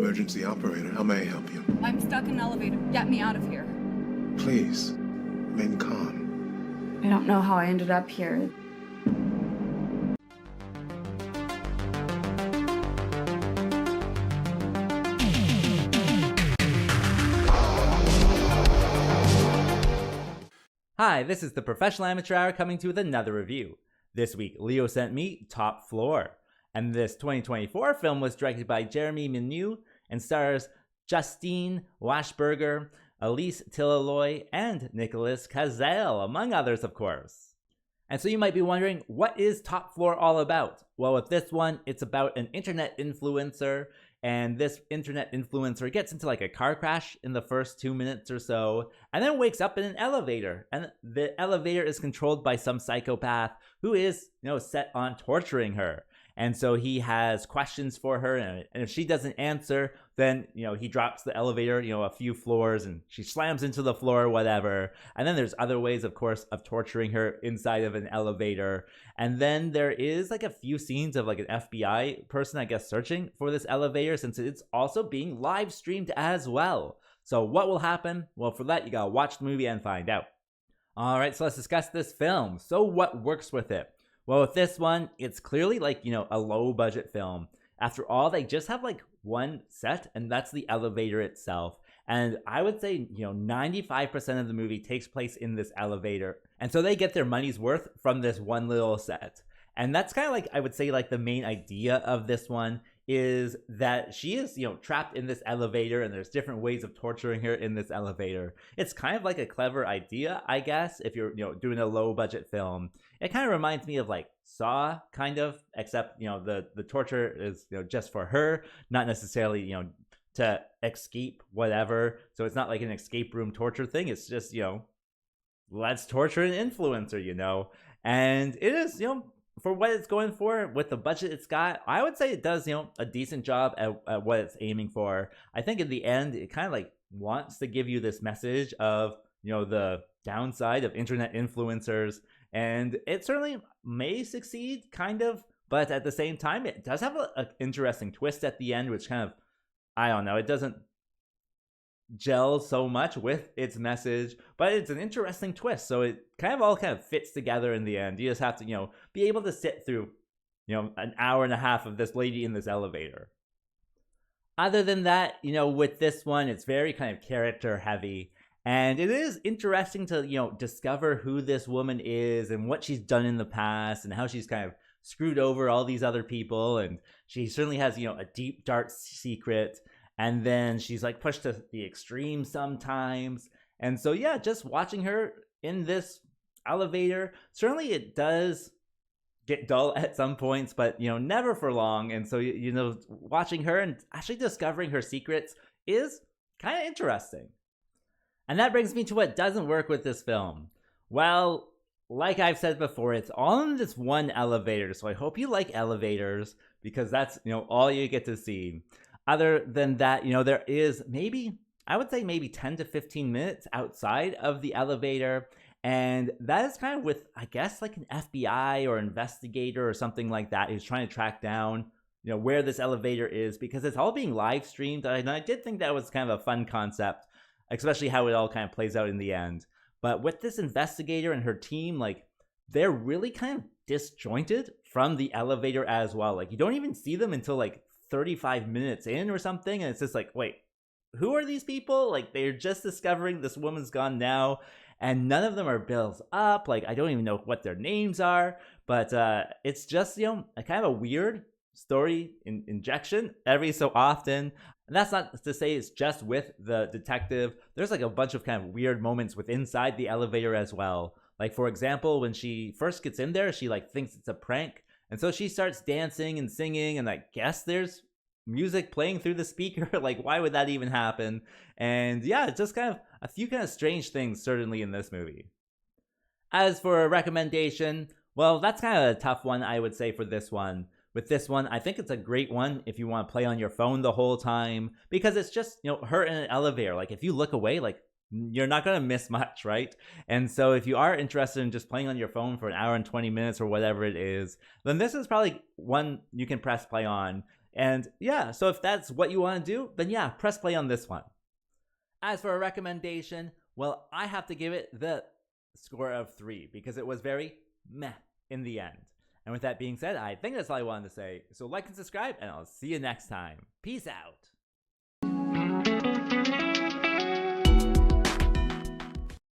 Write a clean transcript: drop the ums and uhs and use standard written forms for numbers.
emergency operator. How may I help you? I'm stuck in an elevator. Get me out of here. Please, remain calm. I don't know how I ended up here. Hi, this is the Professional Amateur Hour coming to you with another review. This week, Leo sent me Top Floor, and this 2024 film was directed by Jeremy Menu and stars Justine Wachsberger, Elise Tillaloy, and Nicholas Cazale, among others, of course. And so you might be wondering, what is Top Floor all about? Well, with this one, it's about an internet influencer, and this internet influencer gets into like a car crash in the first 2 minutes or so, and then wakes up in an elevator. And the elevator is controlled by some psychopath who is, set on torturing her. And so he has questions for her, and if she doesn't answer, then, he drops the elevator, a few floors, and she slams into the floor or whatever. And then there's other ways, of course, of torturing her inside of an elevator. And then there is like a few scenes of like an FBI person, I guess, searching for this elevator, since it's also being live streamed as well. So what will happen? Well, for that, you gotta watch the movie and find out. All right, so let's discuss this film. So what works with it? Well, with this one, it's clearly like, a low budget film. After all, they just have like one set, and that's the elevator itself. And I would say, 95% of the movie takes place in this elevator. And so they get their money's worth from this one little set. And that's kind of like, I would say, like the main idea of this one is that she is, trapped in this elevator, and there's different ways of torturing her in this elevator. It's kind of like a clever idea, I guess, if you're, doing a low budget film. It kind of reminds me of like Saw, kind of, except, the torture is, just for her, not necessarily, to escape whatever. So it's not like an escape room torture thing. It's just, let's torture an influencer, and it is, for what it's going for, with the budget it's got, I would say it does, a decent job at what it's aiming for. I think in the end, it kind of like wants to give you this message of, the downside of internet influencers, and it certainly may succeed, kind of, but at the same time, it does have an interesting twist at the end, which kind of, I don't know, it doesn't gel so much with its message, but it's an interesting twist, so it all fits together in the end. You just have to, be able to sit through, an hour and a half of this lady in this elevator. Other than that, with this one, it's very kind of character heavy, and it is interesting to, discover who this woman is and what she's done in the past and how she's kind of screwed over all these other people, and she certainly has, a deep, dark secret. And then she's like pushed to the extreme sometimes. And so, yeah, just watching her in this elevator, certainly it does get dull at some points, but, never for long. And so, watching her and actually discovering her secrets is kind of interesting. And that brings me to what doesn't work with this film. Well, like I've said before, it's all in this one elevator. So I hope you like elevators, because that's, all you get to see. Other than that, there is maybe 10 to 15 minutes outside of the elevator. And that is kind of with, I guess, like an FBI or investigator or something like that who's trying to track down, where this elevator is, because it's all being live streamed. And I did think that was kind of a fun concept, especially how it all kind of plays out in the end. But with this investigator and her team, like, they're really kind of disjointed from the elevator as well. Like, you don't even see them until like 35 minutes in or something, and it's just like, wait, who are these people? Like, they're just discovering this woman's gone now, and none of them are built up. Like, I don't even know what their names are, but it's just, a kind of a weird story injection every so often. And that's not to say it's just with the detective. There's like a bunch of kind of weird moments with inside the elevator as well. Like, for example, when she first gets in there, she like thinks it's a prank. And so she starts dancing and singing, and I guess there's music playing through the speaker. Like, why would that even happen? And yeah, it's just kind of a few kind of strange things, certainly, in this movie. As for a recommendation, well, that's kind of a tough one, I would say, for this one. With this one, I think it's a great one if you want to play on your phone the whole time, because it's just, her in an elevator. Like, if you look away, like, you're not going to miss much, right? And so if you are interested in just playing on your phone for an hour and 20 minutes or whatever it is, then this is probably one you can press play on. And yeah, so if that's what you want to do, then yeah, press play on this one. As for a recommendation, well, I have to give it the score of 3 because it was very meh in the end. And with that being said, I think that's all I wanted to say. So like and subscribe, and I'll see you next time. Peace out.